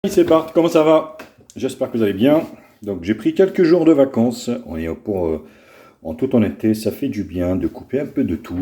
C'est Bart, comment ça va? J'espère que vous allez bien. Donc j'ai pris quelques jours de vacances. On est en toute honnêteté, ça fait du bien de couper un peu de tout.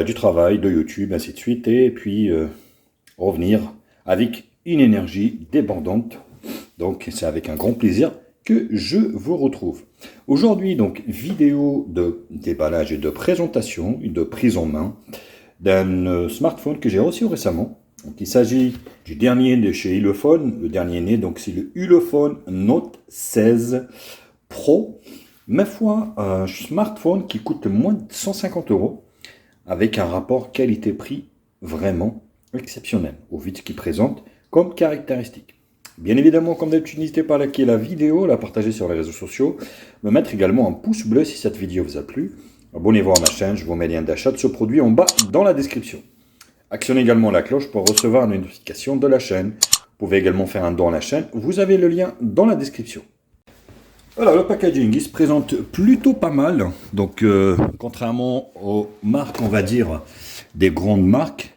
Du travail, de YouTube, ainsi de suite. Et puis revenir avec une énergie débordante. Donc c'est avec un grand plaisir que je vous retrouve. Aujourd'hui, donc, vidéo de déballage et de présentation, de prise en main d'un smartphone que j'ai reçu récemment. Donc, il s'agit du dernier de chez Ulefone, le dernier né, donc c'est le Ulefone Note 16 Pro. Ma foi, un smartphone qui coûte moins de 150 € avec un rapport qualité-prix vraiment exceptionnel au vu de ce qu'il présente comme caractéristique. Bien évidemment, comme d'habitude, n'hésitez pas à liker la vidéo, la partager sur les réseaux sociaux, me mettre également un pouce bleu si cette vidéo vous a plu. Abonnez-vous à ma chaîne, je vous mets le lien d'achat de ce produit en bas dans la description. Actionnez également la cloche pour recevoir une notification de la chaîne. Vous pouvez également faire un don à la chaîne, vous avez le lien dans la description. Voilà, le packaging, il se présente plutôt pas mal. Donc, contrairement aux marques, on va dire, des grandes marques,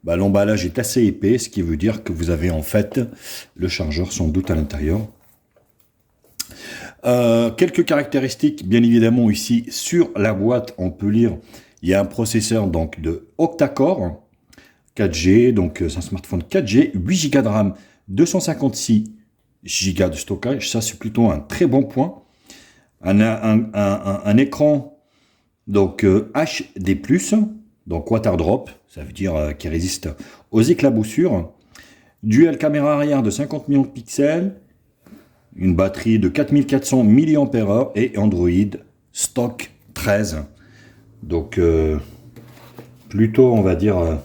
l'emballage est assez épais, ce qui veut dire que vous avez en fait le chargeur sans doute à l'intérieur. Quelques caractéristiques, bien évidemment, ici sur la boîte, on peut lire, il y a un processeur donc de octa-core, 4G, donc c'est un smartphone 4G, 8 Go de RAM, 256 Go de stockage, ça c'est plutôt un très bon point. Un écran donc HD+, donc Water Drop, ça veut dire qui résiste aux éclaboussures. Dual caméra arrière de 50 millions de pixels, une batterie de 4400 mAh et Android stock 13. Donc plutôt on va dire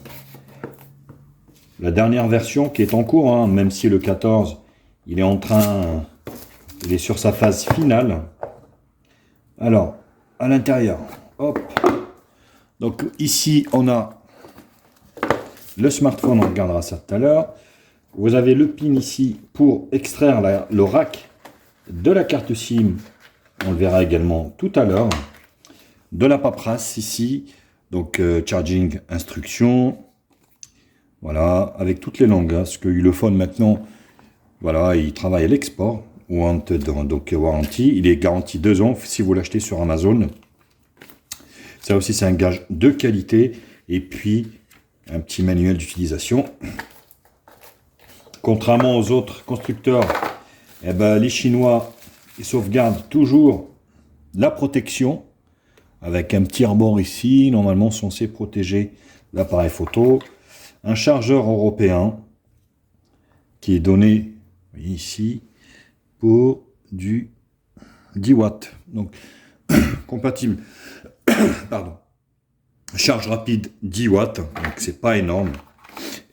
la dernière version qui est en cours, hein, même si le 14 il est sur sa phase finale. Alors à l'intérieur, hop, donc ici on a le smartphone, on regardera ça tout à l'heure. Vous avez le pin ici pour extraire le rack de la carte SIM, on le verra également tout à l'heure. De la paperasse ici, donc charging instruction, voilà, avec toutes les langues, hein, parce que Ulefone maintenant, voilà, il travaille à l'export, donc warranty, il est garanti 2 ans si vous l'achetez sur Amazon. Ça aussi c'est un gage de qualité, et puis un petit manuel d'utilisation. Contrairement aux autres constructeurs, les Chinois ils sauvegardent toujours la protection avec un petit rebord ici, normalement censé protéger l'appareil photo. Un chargeur européen qui est donné ici pour du 10 watts. Donc compatible, pardon, charge rapide 10 watts, donc c'est pas énorme.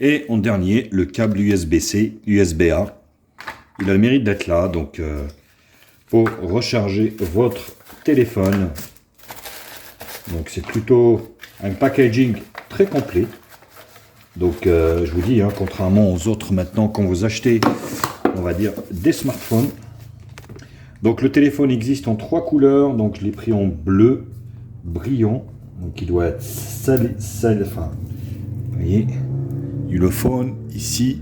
Et en dernier, le câble USB-C, USB-A. Il a le mérite d'être là, donc pour recharger votre téléphone. Donc c'est plutôt un packaging très complet. Donc je vous dis, hein, contrairement aux autres maintenant, quand vous achetez, on va dire, des smartphones. Donc le téléphone existe en 3 couleurs, donc je l'ai pris en bleu brillant, donc il doit être enfin, vous voyez, Ulefone ici.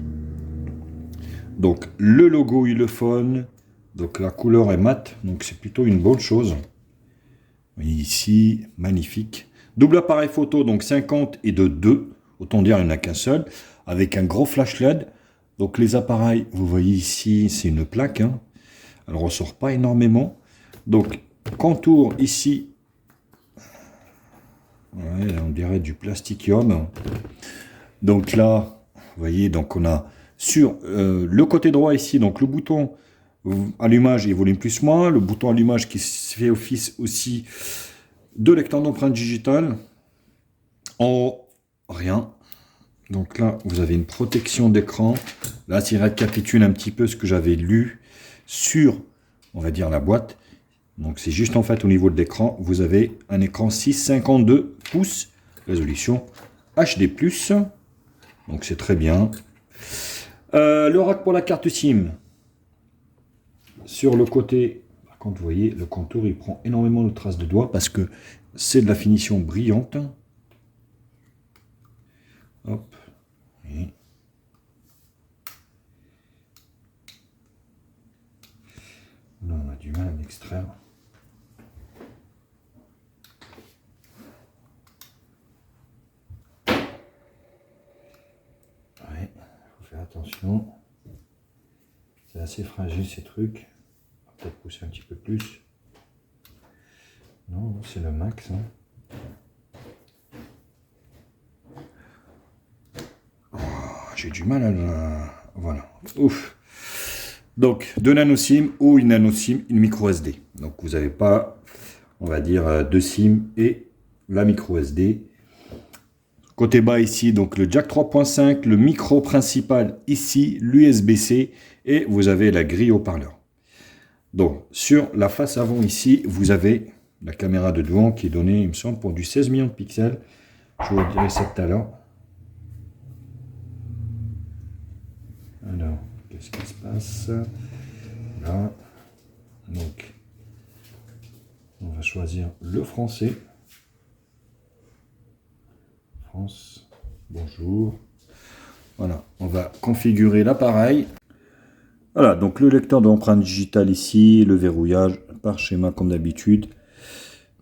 Donc le logo Ulefone, donc la couleur est mate, donc c'est plutôt une bonne chose. Vous voyez ici, magnifique. Double appareil photo, donc 50 et de 2, autant dire il n'y en a qu'un seul, avec un gros flash LED. Donc les appareils, vous voyez ici, c'est une plaque, hein. Elle ne ressort pas énormément. Donc contour ici, ouais, on dirait du plastikium. Donc là, vous voyez, donc on a sur le côté droit ici, donc le bouton allumage et volume plus moins, le bouton allumage qui fait office aussi de lecteur d'empreinte digitale. En haut, rien. Donc là, vous avez une protection d'écran. Là, s'il récapitule un petit peu ce que j'avais lu sur, on va dire, la boîte. Donc c'est juste en fait au niveau de l'écran, vous avez un écran 6,52 pouces, résolution HD+. Donc c'est très bien. Le rack pour la carte SIM. Sur le côté, par contre, vous voyez, le contour, il prend énormément de traces de doigts parce que c'est de la finition brillante. Hop. Là, on a du mal à l'extraire. Ouais, faut faire attention. C'est assez fragile ces trucs. On va peut-être pousser un petit peu plus. Non, c'est le max. Hein. Oh, j'ai du mal à le... Voilà. Ouf. Donc, 2 nano SIM ou une nano SIM, une micro SD. Donc, vous n'avez pas, on va dire, 2 SIM et la micro SD. Côté bas ici, donc le jack 3.5, le micro principal ici, l'USB-C et vous avez la grille haut-parleur. Donc, sur la face avant ici, vous avez la caméra de devant qui est donnée, il me semble, pour du 16 millions de pixels. Je vous dirai ça tout à l'heure. Alors, qu'est-ce qui se passe? Là. Donc, on va choisir le français. France, bonjour. Voilà, on va configurer l'appareil. Voilà, donc le lecteur d'empreinte digitale ici, le verrouillage par schéma comme d'habitude.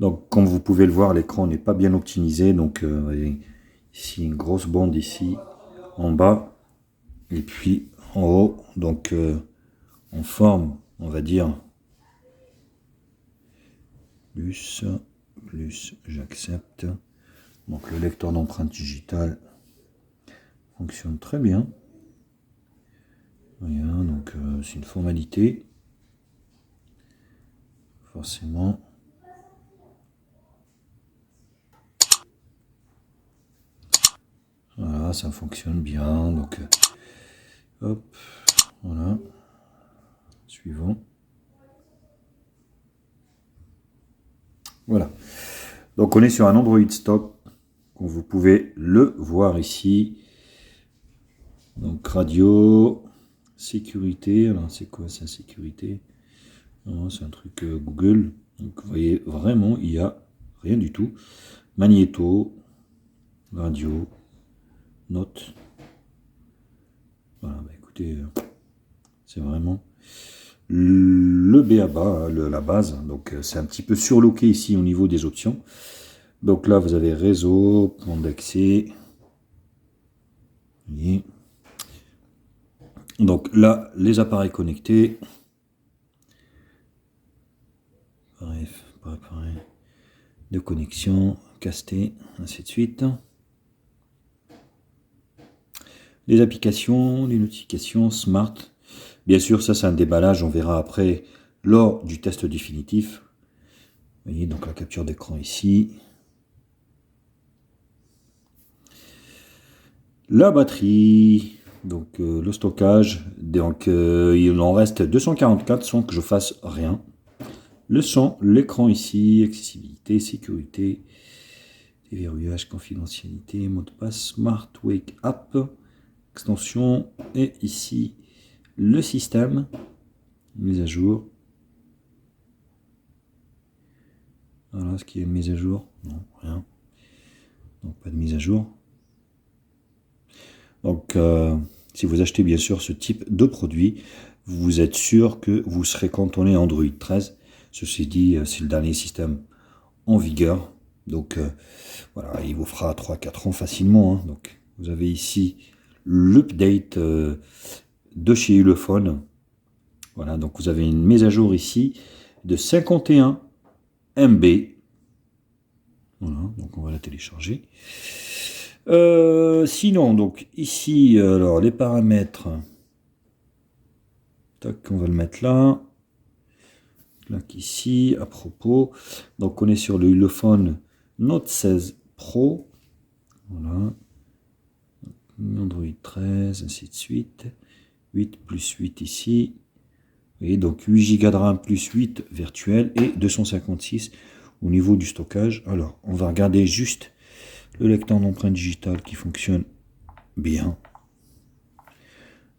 Donc, comme vous pouvez le voir, l'écran n'est pas bien optimisé. Donc, ici, une grosse bande ici, en bas, et puis en haut. Donc, en forme, on va dire, plus, j'accepte. Donc, le lecteur d'empreinte digitale fonctionne très bien. Voilà, donc c'est une formalité. Forcément. Voilà, ça fonctionne bien. Donc, hop, voilà. Suivant. Voilà. Donc, on est sur un Android stock. Vous pouvez le voir ici. Donc, radio, sécurité. Alors, c'est quoi ça, sécurité? Non, c'est un truc Google. Donc, vous voyez, vraiment, il n'y a rien du tout. Magnéto, radio, notes. Voilà, bah écoutez, c'est vraiment le B.A.-ba, la base. Donc, c'est un petit peu surlooké ici au niveau des options. Donc là, vous avez réseau, point d'accès. Donc là, les appareils connectés. Bref, pareil. De connexion, casté, ainsi de suite. Les applications, les notifications, smart. Bien sûr, ça c'est un déballage, on verra après lors du test définitif. Vous voyez, donc la capture d'écran ici. La batterie, donc le stockage, donc il en reste 244 sans que je fasse rien. Le son, l'écran ici, accessibilité, sécurité, déverrouillage, confidentialité, mot de passe, Smart Wake App, extension, et ici le système, mise à jour. Voilà ce qui est mise à jour, non, rien. Donc pas de mise à jour. Donc si vous achetez bien sûr ce type de produit, vous êtes sûr que vous serez cantonné à Android 13. Ceci dit, c'est le dernier système en vigueur. Donc voilà, il vous fera 3-4 ans facilement. Hein. Donc vous avez ici l'update de chez Ulefone. Voilà, donc vous avez une mise à jour ici de 51 MB. Voilà, donc on va la télécharger. Sinon, donc ici, alors les paramètres. Tac, on va le mettre là. Clac ici, à propos. Donc on est sur le Ulefone Note 16 Pro. Voilà. Android 13, ainsi de suite. 8 plus 8 ici. Et donc 8 Go de RAM plus 8 virtuel et 256 au niveau du stockage. Alors, on va regarder juste le lecteur d'empreinte digitale qui fonctionne bien.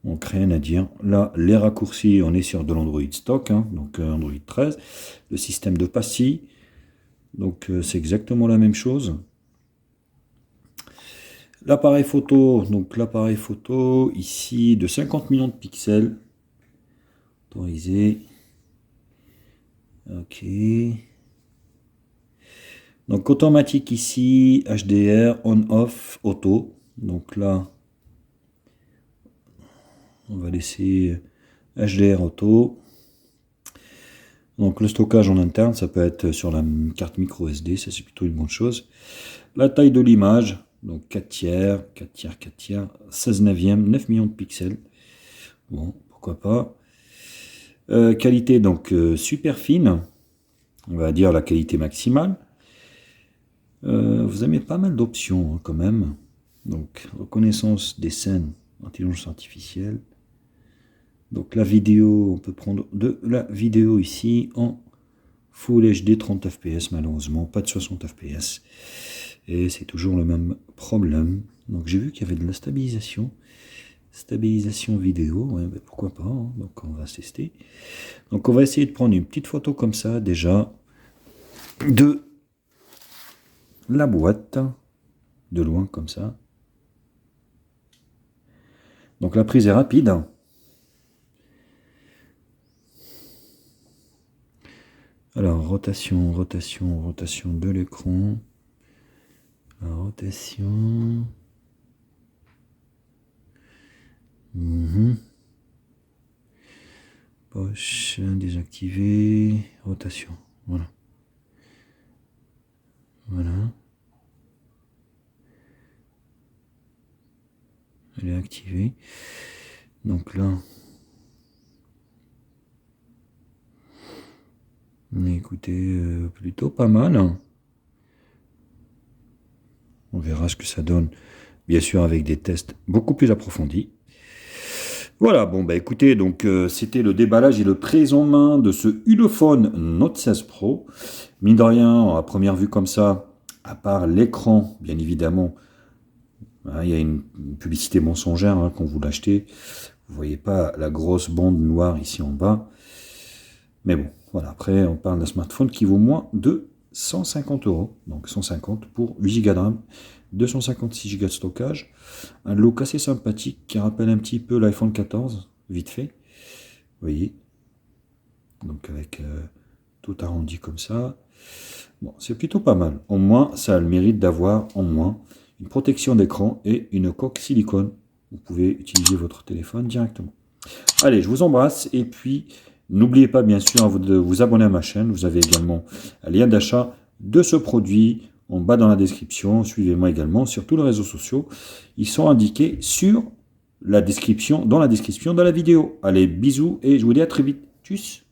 Donc rien à dire. Là, les raccourcis, on est sur de l'Android stock, hein, donc Android 13. Le système de pastilles, donc c'est exactement la même chose. L'appareil photo, donc l'appareil photo ici de 50 millions de pixels. Autorisé. Ok. Donc automatique ici, HDR, on-off, auto. Donc là, on va laisser HDR auto. Donc le stockage en interne, ça peut être sur la carte micro SD, ça c'est plutôt une bonne chose. La taille de l'image, donc 4 tiers, 4 tiers, 4 tiers, 16 neuvième, 9 millions de pixels. Bon, pourquoi pas. Qualité donc super fine, on va dire la qualité maximale. Vous avez pas mal d'options hein, quand même. Donc reconnaissance des scènes, intelligence artificielle. Donc la vidéo, on peut prendre de la vidéo ici en Full HD 30 fps, malheureusement, pas de 60 fps. Et c'est toujours le même problème. Donc j'ai vu qu'il y avait de la stabilisation. Stabilisation vidéo, ouais, ben pourquoi pas, hein. Donc on va tester. Donc on va essayer de prendre une petite photo comme ça déjà de la boîte, de loin comme ça. Donc la prise est rapide. Alors rotation, rotation, rotation de l'écran. La rotation. Poche désactivée, rotation, voilà. Voilà. Elle est activée. Donc là, écoutez, plutôt pas mal. On verra ce que ça donne, bien sûr avec des tests beaucoup plus approfondis. Voilà, bon bah écoutez, donc c'était le déballage et le prise en main de ce Ulefone Note 16 Pro. Mine de rien, à première vue comme ça, à part l'écran, bien évidemment, hein, il y a une publicité mensongère hein, quand vous l'achetez. Vous voyez pas la grosse bande noire ici en bas. Mais bon, voilà, après on parle d'un smartphone qui vaut moins de 150 €. Donc 150 pour 8 Go de RAM, 256 Go de stockage. Un look assez sympathique qui rappelle un petit peu l'iPhone 14, vite fait. Vous voyez. Donc avec tout arrondi comme ça. Bon, c'est plutôt pas mal. Au moins, ça a le mérite d'avoir en moins une protection d'écran et une coque silicone. Vous pouvez utiliser votre téléphone directement. Allez, je vous embrasse et puis n'oubliez pas bien sûr de vous abonner à ma chaîne. Vous avez également un lien d'achat de ce produit en bas dans la description. Suivez-moi également sur tous les réseaux sociaux. Ils sont indiqués sur la description, dans la description de la vidéo. Allez, bisous et je vous dis à très vite. Tchuss.